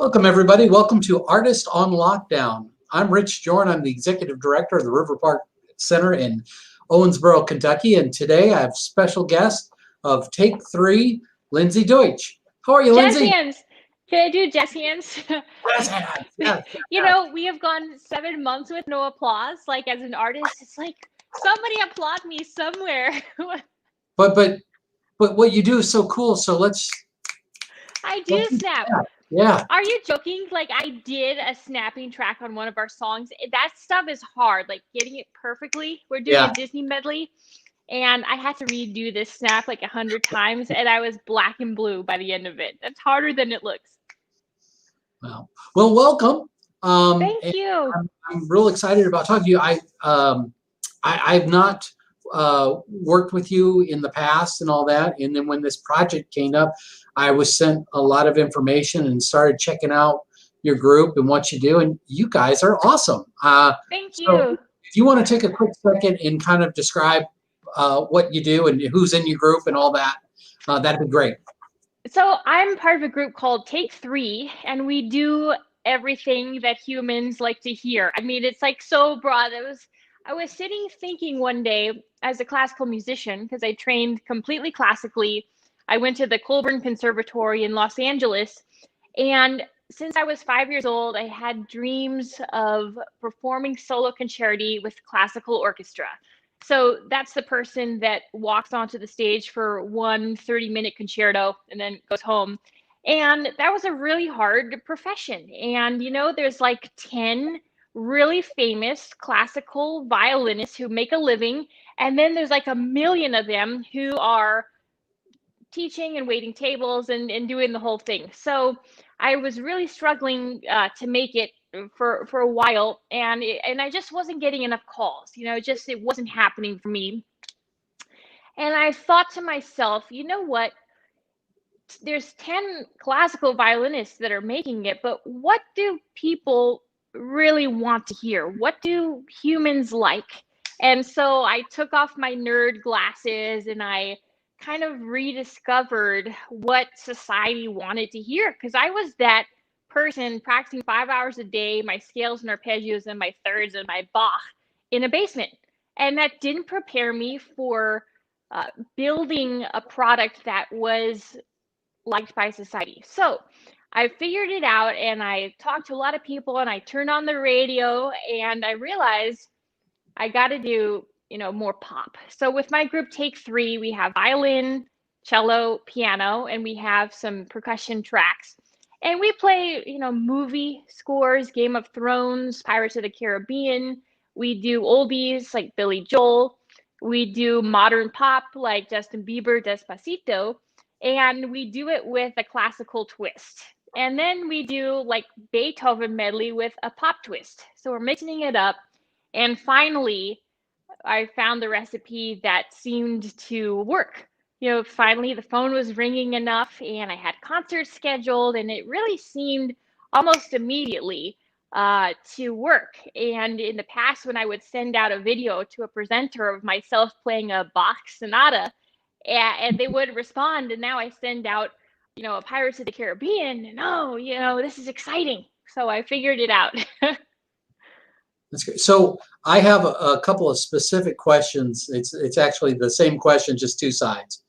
Welcome, everybody. Welcome to Artist on Lockdown. I'm Rich Jorn. I'm the Executive Director of the River Park Center in Owensboro, Kentucky. And today I have special guest of Take 3, Lindsay Deutsch. How are you, Jazz Lindsay? hands. Can I do jazz hands? Jazz hands. Yes, You know, we have gone 7 months with no applause. Like, as an artist, it's like, somebody applaud me somewhere. But what you do is so cool. So I do snap. Yeah. Are you joking? Like, I did a snapping track on one of our songs. That stuff is hard, like getting it perfectly. We're doing a Disney medley, and I had to redo this snap like 100 times, and I was black and blue by the end of it. That's harder than it looks. Wow. Well, welcome. Thank you. I'm real excited about talking to you. I've not worked with you in the past and all that. And then when this project came up, I was sent a lot of information and started checking out your group and what you do. And you guys are awesome. Thank so you. if you want to take a quick second and kind of describe what you do and who's in your group and all that, that'd be great. So I'm part of a group called Take 3, and we do everything that humans like to hear. I mean, it's like so broad. I was sitting thinking one day as a classical musician, because I trained completely classically. I went to the Colburn Conservatory in Los Angeles, and since I was 5 years old, I had dreams of performing solo concerti with classical orchestra. So that's the person that walks onto the stage for one 30-minute concerto and then goes home. And that was a really hard profession. And, you know, there's like 10 really famous classical violinists who make a living. And then there's like a million of them who are teaching and waiting tables and doing the whole thing. So I was really struggling to make it for a while, and I just wasn't getting enough calls. You know, it wasn't happening for me. And I thought to myself, you know what? There's 10 classical violinists that are making it, but what do people really want to hear? What do humans like? And so I took off my nerd glasses and I kind of rediscovered what society wanted to hear, because I was that person practicing 5 hours a day, my scales and arpeggios and my thirds and my Bach in a basement. And that didn't prepare me for building a product that was liked by society. So I figured it out, and I talked to a lot of people, and I turned on the radio, and I realized I got to do, you know, more pop. So with my group Take 3, we have violin, cello, piano, and we have some percussion tracks. And we play, you know, movie scores, Game of Thrones, Pirates of the Caribbean. We do oldies like Billy Joel. We do modern pop like Justin Bieber, Despacito. And we do it with a classical twist. And then we do like Beethoven medley with a pop twist. So we're mixing it up. And finally, I found the recipe that seemed to work. You know, finally the phone was ringing enough, and I had concerts scheduled, and it really seemed almost immediately to work. And in the past, when I would send out a video to a presenter of myself playing a Bach sonata, and they would respond, and now I send out, you know, a Pirates of the Caribbean, and oh, you know, this is exciting. So I figured it out. That's great. So I have a couple of specific questions. It's actually the same question, just two sides.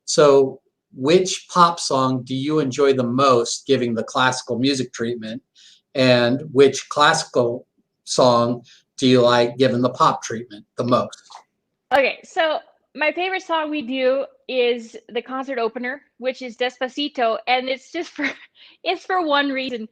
So which pop song do you enjoy the most giving the classical music treatment? And which classical song do you like given the pop treatment the most? Okay, so my favorite song we do is the concert opener, which is Despacito, and it's just for one reason.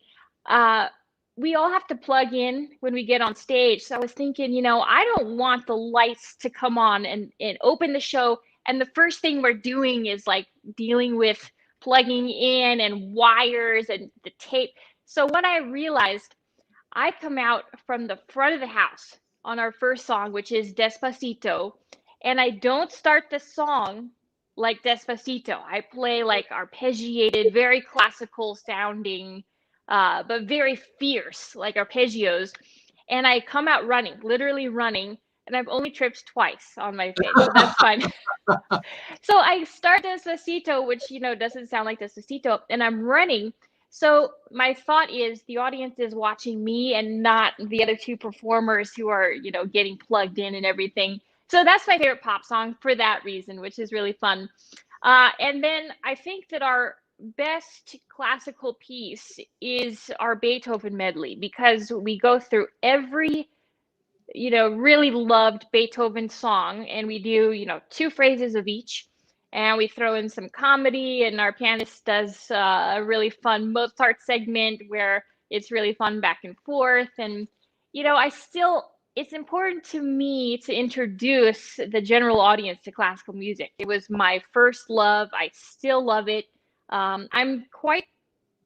We all have to plug in when we get on stage. So I was thinking, you know, I don't want the lights to come on and open the show, and the first thing we're doing is like dealing with plugging in and wires and the tape. So when I realized, I come out from the front of the house on our first song, which is Despacito, and I don't start the song like Despacito. I play like arpeggiated, very classical sounding, but very fierce, like arpeggios. And I come out running, literally running, and I've only tripped twice on my face, so that's fine. So I start Despacito, which, you know, doesn't sound like Despacito, and I'm running. So my thought is the audience is watching me and not the other two performers who are, getting plugged in and everything. So that's my favorite pop song for that reason, which is really fun. And then I think that our best classical piece is our Beethoven medley, because we go through every, really loved Beethoven song, and we do, two phrases of each, and we throw in some comedy, and our pianist does a really fun Mozart segment where it's really fun back and forth. And, it's important to me to introduce the general audience to classical music. It was my first love. I still love it. I'm quite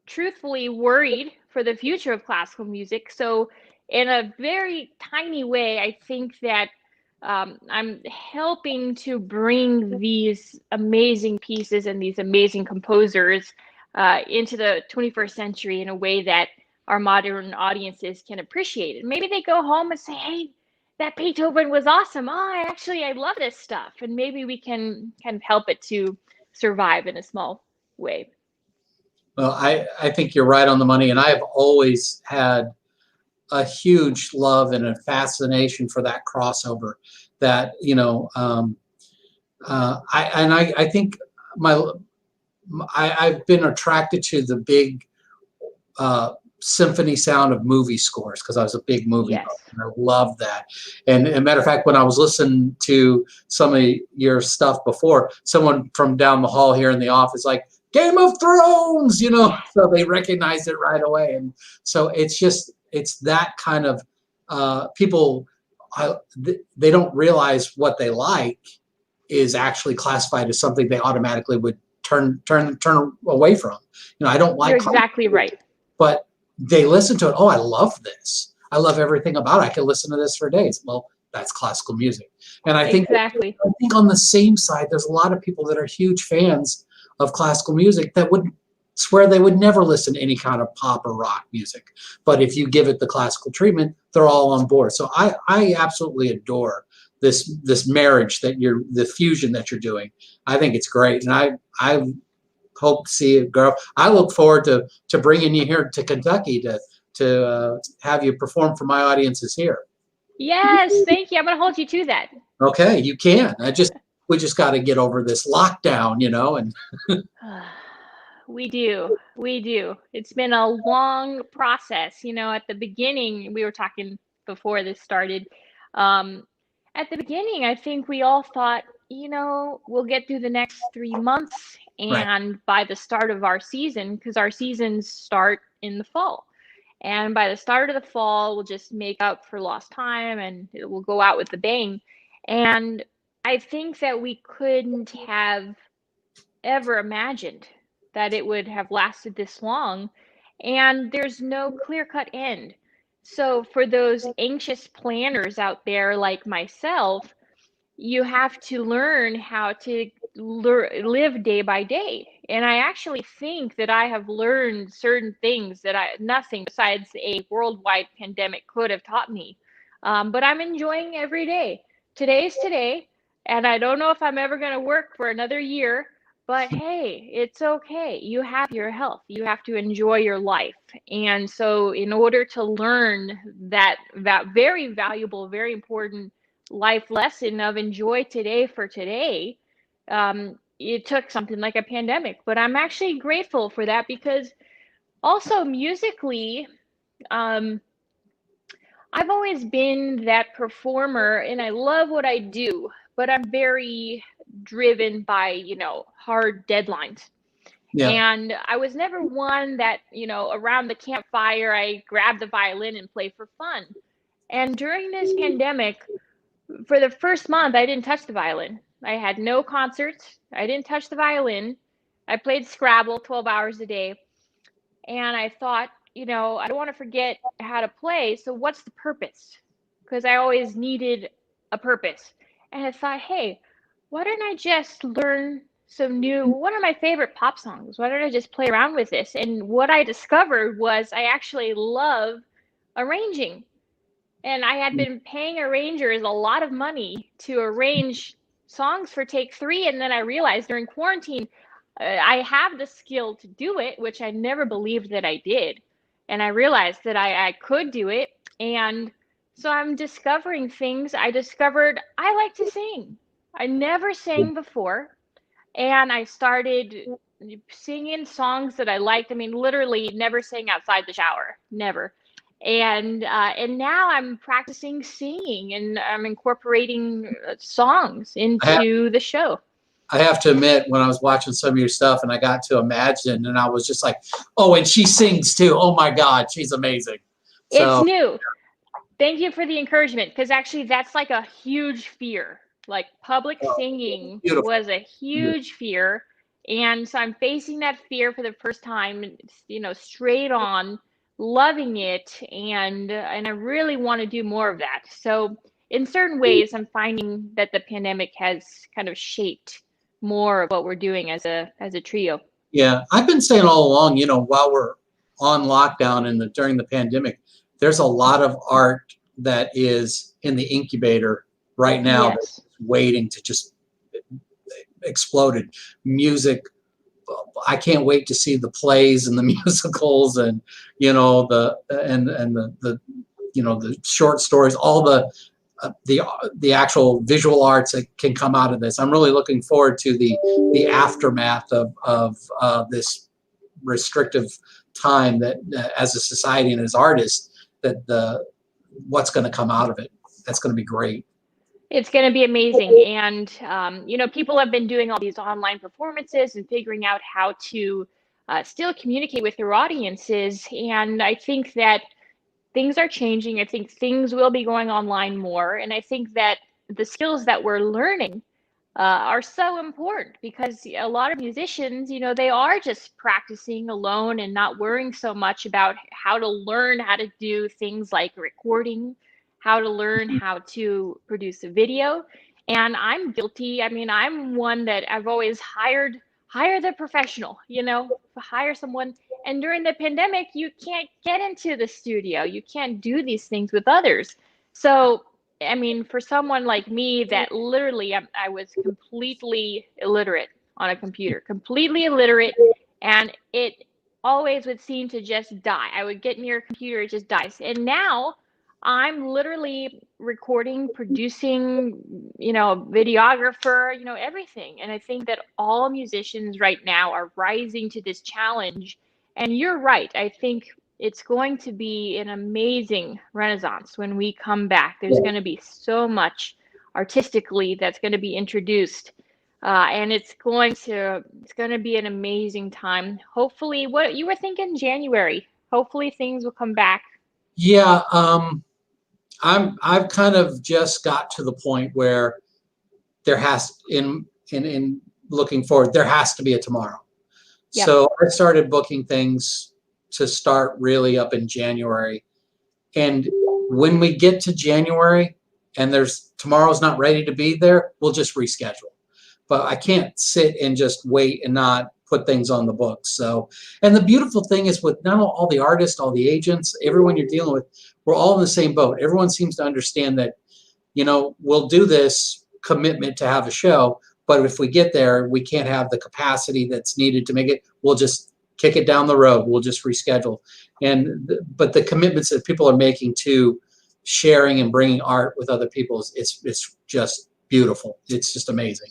truthfully worried for the future of classical music. So, in a very tiny way, I think that I'm helping to bring these amazing pieces and these amazing composers into the 21st century in a way that our modern audiences can appreciate it. Maybe they go home and say, "Hey, that Beethoven was awesome. Oh, I love this stuff," and maybe we can kind of help it to survive in a small way. Well, I think you're right on the money, and I've always had a huge love and a fascination for that crossover. That I think my I've been attracted to the big symphony sound of movie scores because I was a big movie Yes. buff, and I love that. And as a matter of fact, when I was listening to some of your stuff before, someone from down the hall here in the office like Game of Thrones, so they recognized it right away. And so it's that kind of people. They don't realize what they like is actually classified as something they automatically would turn away from. I don't like. You're exactly right. But they listen to it. Oh, I love this. I love everything about it. I can listen to this for days. Well, that's classical music. And Exactly. I think on the same side, there's a lot of people that are huge fans of classical music that would swear they would never listen to any kind of pop or rock music. But if you give it the classical treatment, they're all on board. So I absolutely adore this marriage the fusion that you're doing. I think it's great. And I hope to see it grow. I look forward to bringing you here to Kentucky to have you perform for my audiences here. Yes, thank you. I'm going to hold you to that. Okay, you can. We just got to get over this lockdown, and We do. We do. It's been a long process. At the beginning, we were talking before this started. Um, at the beginning, I think we all thought, we'll get through the next 3 months, right. and by the start of our season, because our seasons start in the fall. And by the start of the fall, we'll just make up for lost time and it will go out with a bang. And I think that we couldn't have ever imagined that it would have lasted this long. And there's no clear cut end. So, for those anxious planners out there like myself, you have to learn how to live day by day. And I actually think that I have learned certain things that nothing besides a worldwide pandemic could have taught me. But I'm enjoying every day. Today's today, and I don't know if I'm ever going to work for another year. But hey, it's okay. You have your health. You have to enjoy your life. And so, in order to learn that very valuable, very important life lesson of enjoy today for today, it took something like a pandemic. But I'm actually grateful for that, because also musically, um, I've always been that performer and I love what I do, but I'm very driven by, hard deadlines. Yeah. And I was never one that, around the campfire, I grab the violin and play for fun. And during this pandemic, for the first month, I didn't touch the violin. I had no concerts. I didn't touch the violin. I played Scrabble 12 hours a day. And I thought, I don't want to forget how to play. So what's the purpose? Because I always needed a purpose. And I thought, hey, why don't I just learn some new, one of my favorite pop songs? Why don't I just play around with this? And what I discovered was I actually love arranging. And I had been paying arrangers a lot of money to arrange songs for Take Three. And then I realized during quarantine, I have the skill to do it, which I never believed that I did. And I realized that I could do it. And so I'm discovering things. I discovered I like to sing. I never sang before. And I started singing songs that I liked. I mean, literally never sang outside the shower, never. And now I'm practicing singing and I'm incorporating songs into the show. I have to admit, when I was watching some of your stuff and I got to Imagine, and I was just like, oh, and she sings too. Oh my God, she's amazing. It's So new. Thank you for the encouragement, because actually that's like a huge fear. Like public singing beautiful. was a huge fear. And so I'm facing that fear for the first time, straight on, loving it, and I really want to do more of that. So in certain ways, I'm finding that the pandemic has kind of shaped more of what we're doing as a trio. Yeah, I've been saying all along, while we're on lockdown and during the pandemic, there's a lot of art that is in the incubator right now, Yes. that's waiting to just explode. Music, I can't wait to see the plays and the musicals and the short stories, all the actual visual arts that can come out of this. I'm really looking forward to the aftermath of this restrictive time, that as a society and as artists, that what's going to come out of it. That's going to be great. It's going to be amazing. And, people have been doing all these online performances and figuring out how to still communicate with their audiences. And I think that things are changing. I think things will be going online more. And I think that the skills that we're learning are so important, because a lot of musicians, they are just practicing alone and not worrying so much about how to learn how to do things like recording, how to learn how to produce a video. And I'm guilty. I mean, I'm one that I've always hire the professional, hire someone. And during the pandemic, you can't get into the studio. You can't do these things with others. So I mean, for someone like me that literally I was completely illiterate on a computer, completely illiterate, and it always would seem to just die. I would get near a computer, it just dies. And now I'm literally recording, producing, videographer, everything. And I think that all musicians right now are rising to this challenge. And you're right. I think it's going to be an amazing renaissance when we come back. There's going to be so much artistically that's going to be introduced, and it's going to be an amazing time. Hopefully, what you were thinking, January. Hopefully, things will come back. Yeah, I've kind of just got to the point where there has in looking forward, there has to be a tomorrow. Yep. So I started booking things to start really up in January. And when we get to January and tomorrow's not ready to be there, we'll just reschedule. But I can't sit and just wait and not put things on the books. So, and the beautiful thing is, with not all the artists, all the agents, everyone you're dealing with, we're all in the same boat. Everyone seems to understand that, we'll do this commitment to have a show, but if we get there, we can't have the capacity that's needed to make it. We'll just kick it down the road. We'll just reschedule. But the commitments that people are making to sharing and bringing art with other people, it's just beautiful. It's just amazing.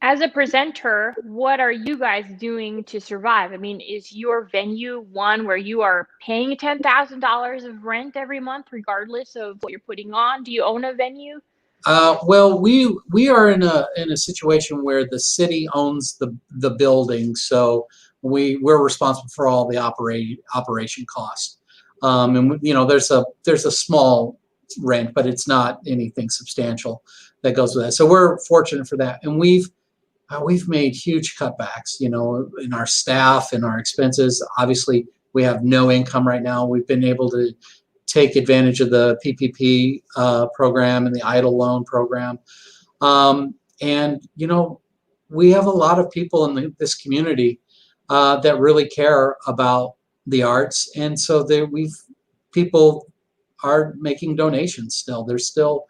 As a presenter, what are you guys doing to survive? I mean, is your venue one where you are paying $10,000 of rent every month, regardless of what you're putting on? Do you own a venue? Well, we are in a situation where the city owns the building, so we're responsible for all the operation costs. And there's a small rent, but it's not anything substantial that goes with that. So we're fortunate for that, and we've made huge cutbacks, in our staff and our expenses. Obviously, we have no income right now. We've been able to take advantage of the PPP program and the EIDL loan program. And, we have a lot of people in this community that really care about the arts. And so people are making donations still. There's still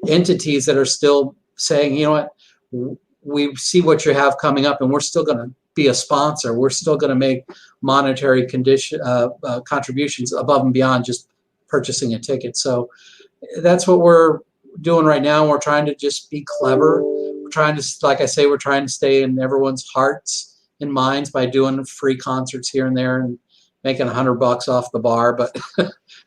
entities that are still saying, you know what, we see what you have coming up and we're still going to be a sponsor. We're still going to make monetary contributions above and beyond just purchasing a ticket. So that's what we're doing right now. We're trying to just be clever. We're trying to, like I say, we're trying to stay in everyone's hearts and minds by doing free concerts here and there and making $100 off the bar. But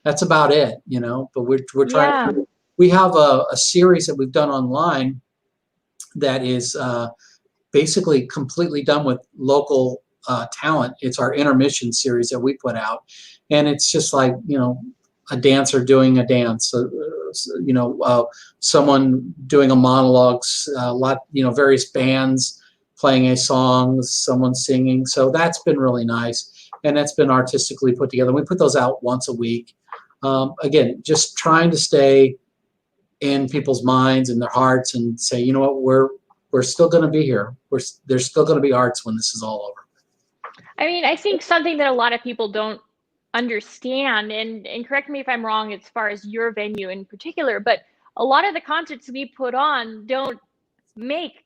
that's about it, you know. But we're trying. Yeah. We have a series that we've done online that is basically completely done with local talent. It's our intermission series that we put out, and it's just like, you know, a dancer doing a dance, you know, someone doing a monologue, you know, various bands playing a song, someone singing. So that's been really nice, and that's been artistically put together. We put those out once a week. Again, just trying to stay in people's minds and their hearts and say, you know what, we're still going to be here. There's still going to be arts when this is all over. I mean, I think something that a lot of people don't understand, and correct me if I'm wrong as far as your venue in particular, but a lot of the concerts we put on don't make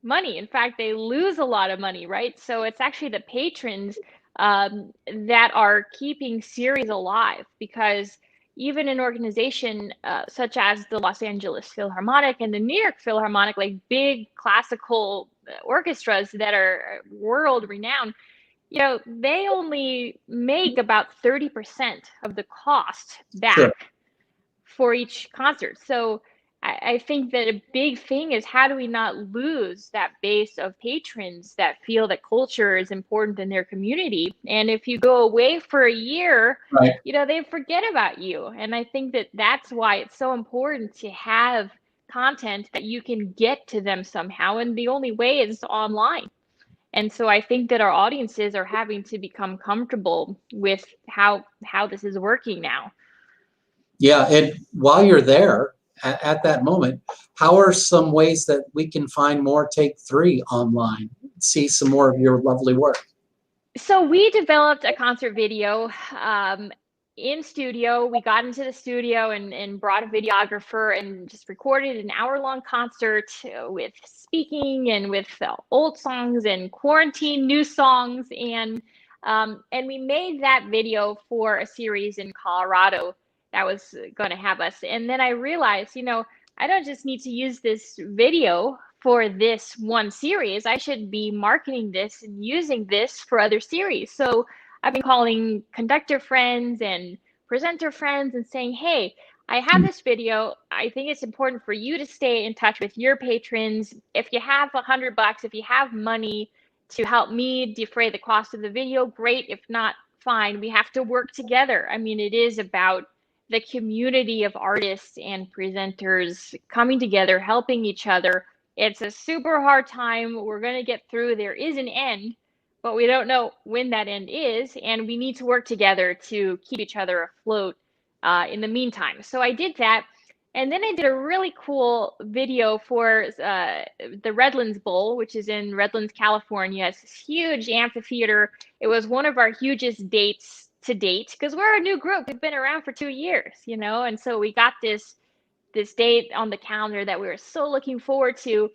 money. In fact, they lose a lot of money, right? So it's actually the patrons that are keeping series alive, because even an organization such as the Los Angeles Philharmonic and the New York Philharmonic, like big classical orchestras that are world renowned, you know, they only make about 30% of the cost back Sure. for each concert. So I think that a big thing is, how do we not lose that base of patrons that feel that culture is important in their community? And if you go away for a year, Right. you know, they forget about you. And I think that that's why it's so important to have content that you can get to them somehow. And the only way is online. And so I think that our audiences are having to become comfortable with how this is working now. Yeah, and while you're there at that moment, how are some ways that we can find more Take 3 online, see some more of your lovely work? So we developed a concert video in studio. We got into the studio and brought a videographer and just recorded an hour-long concert with speaking and with old songs and quarantine new songs, and we made that video for a series in Colorado that was going to have us. And then I realized, you know, I don't just need to use this video for this one series. I should be marketing this and using this for other series. So I've been calling conductor friends and presenter friends and saying, hey, I have this video. I think it's important for you to stay in touch with your patrons. If you have $100, if you have money to help me defray the cost of the video, great. If not, fine. We have to work together. I mean, it is about the community of artists and presenters coming together, helping each other. It's a super hard time. We're going to get through. There is an end, but we don't know when that end is. And we need to work together to keep each other afloat in the meantime. So I did that. And then I did a really cool video for the Redlands Bowl, which is in Redlands, California. It's this huge amphitheater. It was one of our hugest dates to date, because we're a new group. We've been around for 2 years, you know, and so we got this date on the calendar that we were so looking forward to,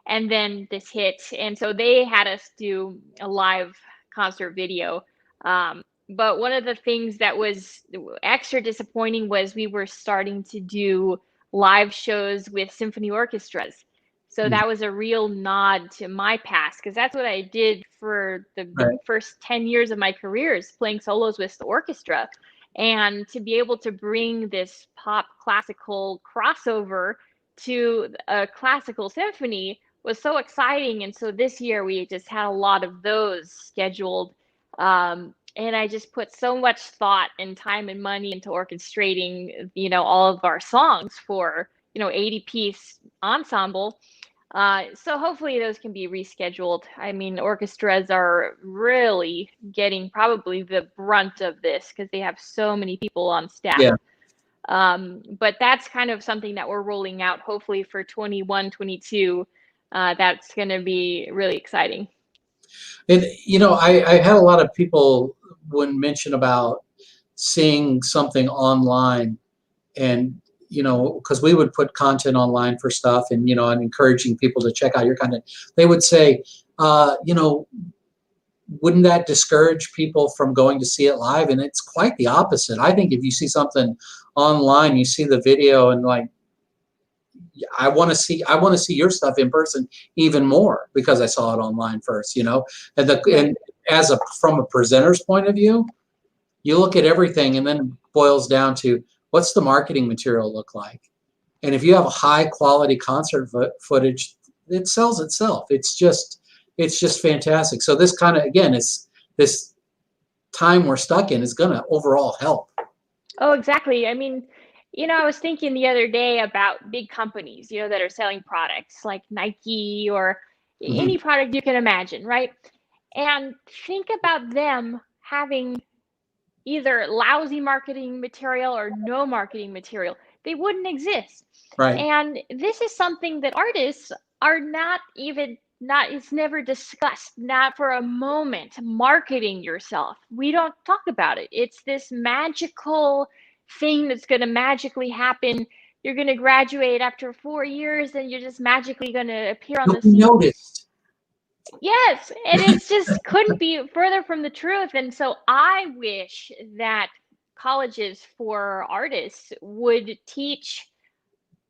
and then this hit, and so they had us do a live concert video. But one of the things that was extra disappointing was we were starting to do live shows with symphony orchestras. So that was a real nod to my past, because that's what I did for the Right. first 10 years of my career, is playing solos with the orchestra. And to be able to bring this pop classical crossover to a classical symphony was so exciting. And so this year we just had a lot of those scheduled. And I just put so much thought and time and money into orchestrating, you know, all of our songs for, you know, 80-piece ensemble. So hopefully those can be rescheduled. I mean, orchestras are really getting probably the brunt of this because they have so many people on staff. Yeah. But that's kind of something that we're rolling out hopefully for 21, 22. That's going to be really exciting. And, you know, I had a lot of people when mention about seeing something online, and, you know, because we would put content online for stuff, and, you know, and encouraging people to check out your content. They would say, you know, wouldn't that discourage people from going to see it live? And it's quite the opposite. I think if you see something online, you see the video and like, I want to see your stuff in person even more because I saw it online first, you know. And as from a presenter's point of view, you look at everything and then it boils down to what's the marketing material look like. And if you have a high quality concert footage, it sells itself. It's just fantastic. So this kind of, again, it's this time we're stuck in is going to overall help. Oh, exactly. I mean, I was thinking the other day about big companies, that are selling products like Nike or any product you can imagine, right? And think about them having either lousy marketing material or no marketing material. They wouldn't exist. Right. And this is something that artists are it's never discussed, not for a moment. Marketing yourself. We don't talk about it. It's this magical thing that's going to magically happen. You're going to graduate after 4 years and you're just magically going to appear on the scene. Noticed. Yes, and it's just couldn't be further from the truth. And so I wish that colleges for artists would teach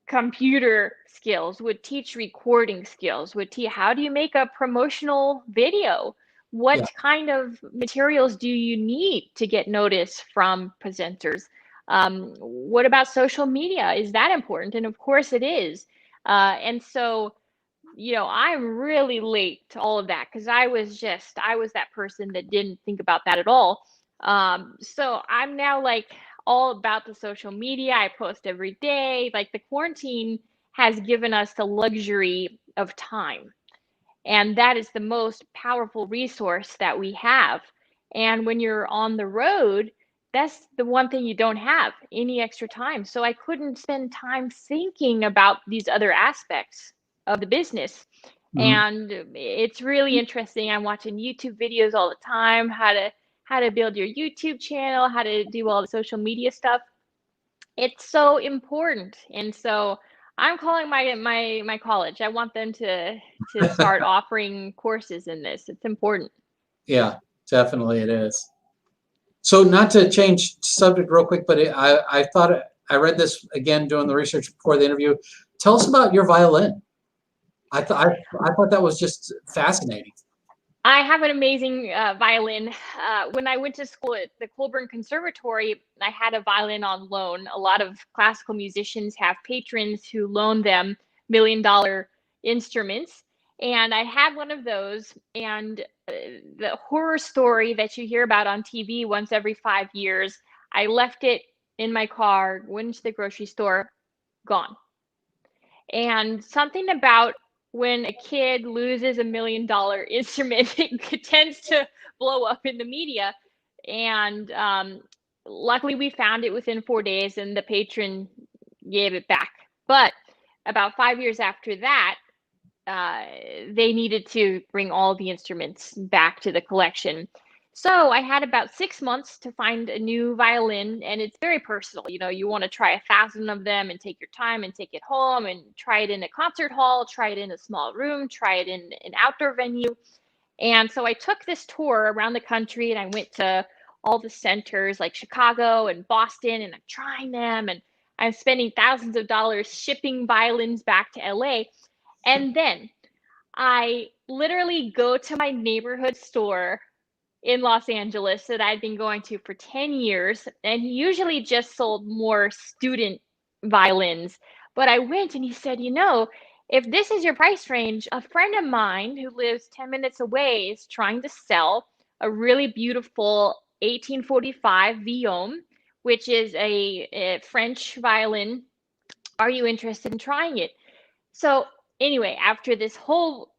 computer skills, would teach recording skills, would teach how do you make a promotional video? What kind of materials do you need to get notice from presenters? What about social media? Is that important? And of course it is. And so, I'm really late to all of that because I was that person that didn't think about that at all. So I'm now like all about the social media. I post every day. Like the quarantine has given us the luxury of time. And that is the most powerful resource that we have. And when you're on the road, that's the one thing you don't have any extra time. So I couldn't spend time thinking about these other aspects of the business. And it's really interesting. I'm watching YouTube videos all the time, how to build your YouTube channel, how to do all the social media stuff. It's so important. And so I'm calling my college. I want them to start offering courses in this. It's important. Yeah, definitely it is. So not to change subject real quick, but I thought I read this again doing the research before the interview. Tell us about your violin. I thought that was just fascinating. I have an amazing violin. When I went to school at the Colburn Conservatory, I had a violin on loan. A lot of classical musicians have patrons who loan them $1 million instruments. And I had one of those. And the horror story that you hear about on TV once every 5 years, I left it in my car, went to the grocery store, gone. And something about when a kid loses $1 million instrument, it tends to blow up in the media. And luckily, we found it within 4 days, and the patron gave it back. But about 5 years after that, they needed to bring all the instruments back to the collection. So I had about 6 months to find a new violin, and it's very personal. You want to try 1,000 of them and take your time and take it home and try it in a concert hall, try it in a small room, try it in an outdoor venue. And so I took this tour around the country and I went to all the centers like Chicago and Boston, and I'm trying them, and I'm spending thousands of dollars shipping violins back to LA. And then I literally go to my neighborhood store in Los Angeles that I'd been going to for 10 years, and he usually just sold more student violins. But I went and he said, if this is your price range, a friend of mine who lives 10 minutes away is trying to sell a really beautiful 1845 Violin, which is a French violin. Are you interested in trying it? So anyway, after this whole,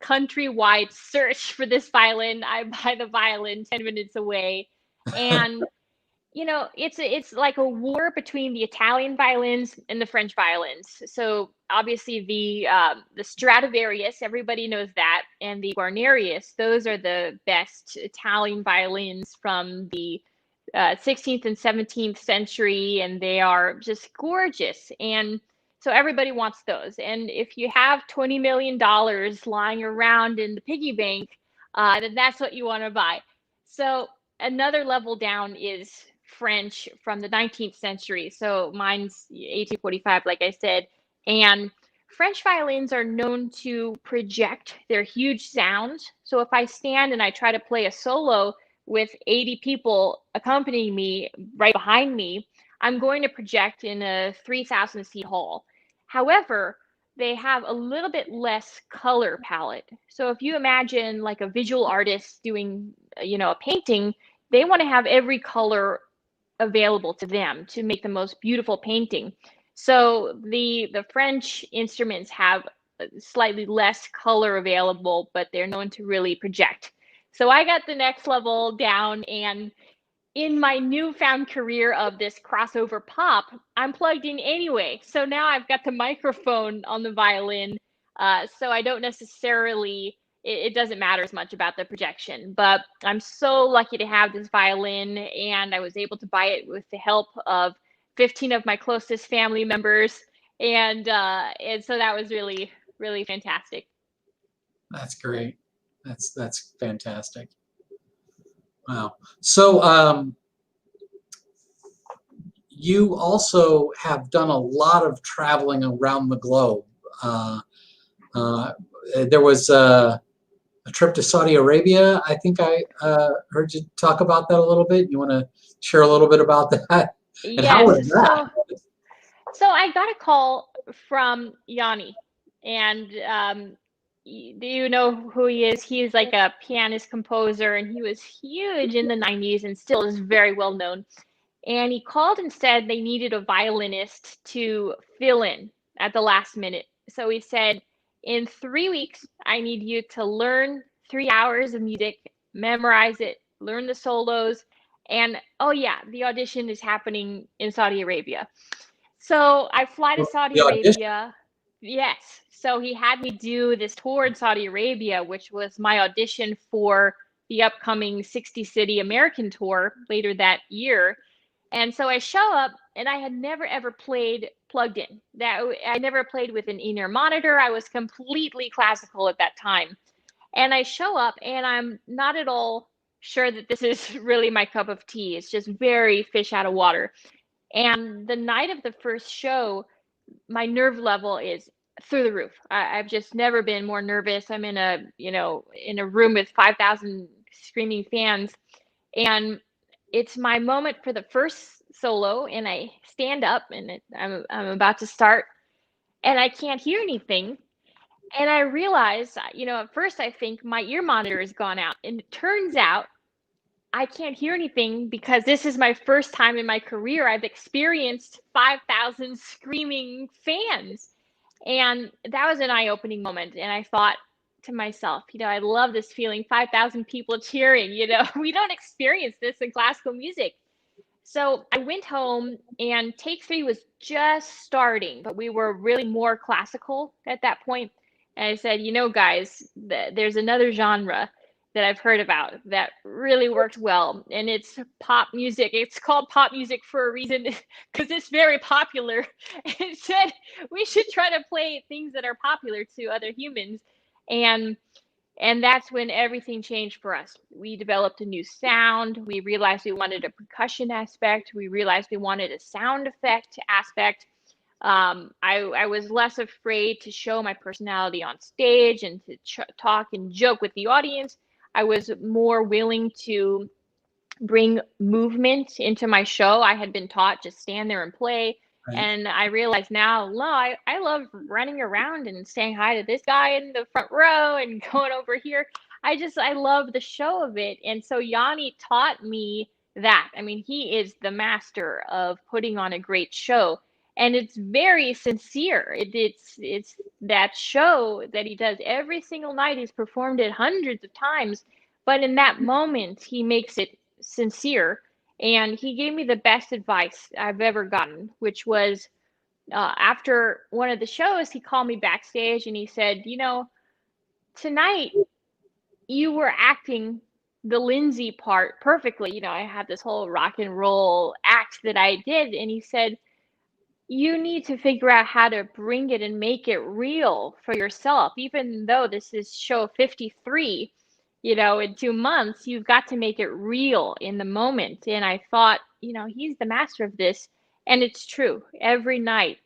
countrywide search for this violin, I buy the violin 10 minutes away. And, it's like a war between the Italian violins and the French violins. So obviously the Stradivarius, everybody knows that, and the Guarnerius, those are the best Italian violins from the 16th and 17th century, and they are just gorgeous. And so everybody wants those. And if you have $20 million lying around in the piggy bank, then that's what you want to buy. So another level down is French from the 19th century. So mine's 1845, like I said. And French violins are known to project their huge sounds. So if I stand and I try to play a solo with 80 people accompanying me right behind me, I'm going to project in a 3,000 seat hall. However, they have a little bit less color palette. So if you imagine like a visual artist doing, a painting, they want to have every color available to them to make the most beautiful painting. So the French instruments have slightly less color available, but they're known to really project. So I got the next level down, and in my newfound career of this crossover pop, I'm plugged in anyway. So now I've got the microphone on the violin. So I don't necessarily, it doesn't matter as much about the projection. But I'm so lucky to have this violin, and I was able to buy it with the help of 15 of my closest family members. And so that was really, really fantastic. That's great. That's fantastic. Wow. So you also have done a lot of traveling around the globe. There was a trip to Saudi Arabia. I think I heard you talk about that a little bit. You want to share a little bit about that? And how Yes. was that? So I got a call from Yanni, and do you know who he is? He's like a pianist composer, and he was huge in the 90s and still is very well known. And he called and said they needed a violinist to fill in at the last minute. So he said, in 3 weeks, I need you to learn 3 hours of music, memorize it, learn the solos. And oh, yeah, the audition is happening in Saudi Arabia. So I fly to Saudi The audition. Arabia. Yes. So he had me do this tour in Saudi Arabia, which was my audition for the upcoming 60 city American tour later that year. And so I show up, and I had never ever played plugged in. That I never played with an in-ear monitor. I was completely classical at that time. And I show up, and I'm not at all sure that this is really my cup of tea. It's just very fish out of water. And the night of the first show, my nerve level is through the roof. I've just never been more nervous. I'm in a room with 5,000 screaming fans, and it's my moment for the first solo. And I stand up, and I'm about to start, and I can't hear anything. And I realize, at first I think my ear monitor has gone out, and it turns out I can't hear anything because this is my first time in my career I've experienced 5,000 screaming fans. And that was an eye-opening moment. And I thought to myself, I love this feeling, 5,000 people cheering, we don't experience this in classical music. So I went home, and take three was just starting, but we were really more classical at that point. And I said, guys, there's another genre that I've heard about that really works well, and it's pop music. It's called pop music for a reason because it's very popular. It said we should try to play things that are popular to other humans, and that's when everything changed for us. We developed a new sound. We realized we wanted a percussion aspect. We realized we wanted a sound effect aspect. I was less afraid to show my personality on stage and to talk and joke with the audience. I was more willing to bring movement into my show. I had been taught just stand there and play. Right. And I realize now, no, I love running around and saying hi to this guy in the front row and going over here. I love the show of it. And so Yanni taught me that. I mean, he is the master of putting on a great show. And it's very sincere. It's that show that he does every single night. He's performed it hundreds of times. But in that moment, he makes it sincere. And he gave me the best advice I've ever gotten, which was after one of the shows, he called me backstage and he said, tonight you were acting the Lindsay part perfectly. I had this whole rock and roll act that I did. And he said, you need to figure out how to bring it and make it real for yourself. Even though this is show 53, you know, in 2 months. You've got to make it real in the moment. And I thought, you know, he's the master of this. And it's true. Every night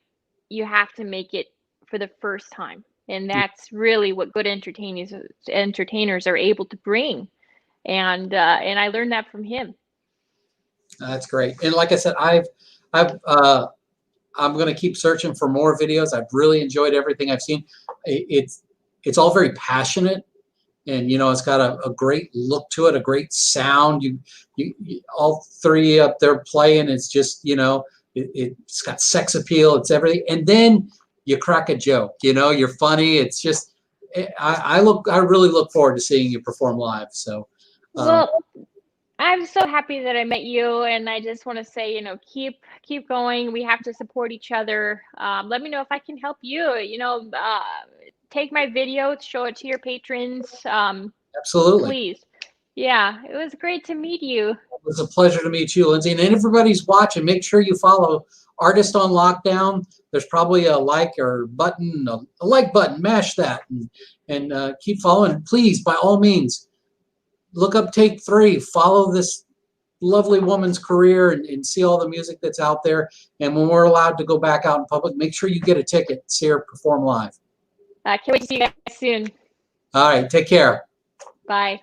you have to make it for the first time. And that's really what good entertainers are able to bring. And I learned that from him. That's great. And like I said, I'm going to keep searching for more videos. I've really enjoyed everything I've seen. It's all very passionate, and you know, it's got a great look to it, a great sound. You all three up there playing. It's just, you know, it's got sex appeal. It's everything, and then you crack a joke. You know, you're funny. It's just, I really look forward to seeing you perform live. So, Well, I'm so happy that I met you, and I just want to say, you know, keep going. We have to support each other. Let me know if I can help you. You know, take my video, show it to your patrons. absolutely. Please. Yeah, it was great to meet you. It was a pleasure to meet you, Lindsay. And everybody's watching, make sure you follow Artist on Lockdown. There's probably a like or button, a like button. Mash that and keep following. Please, by all means, look up Take 3. Follow this lovely woman's career and see all the music that's out there. And when we're allowed to go back out in public, make sure you get a ticket, see her perform live. Can't wait to see you guys soon. All right, take care. Bye.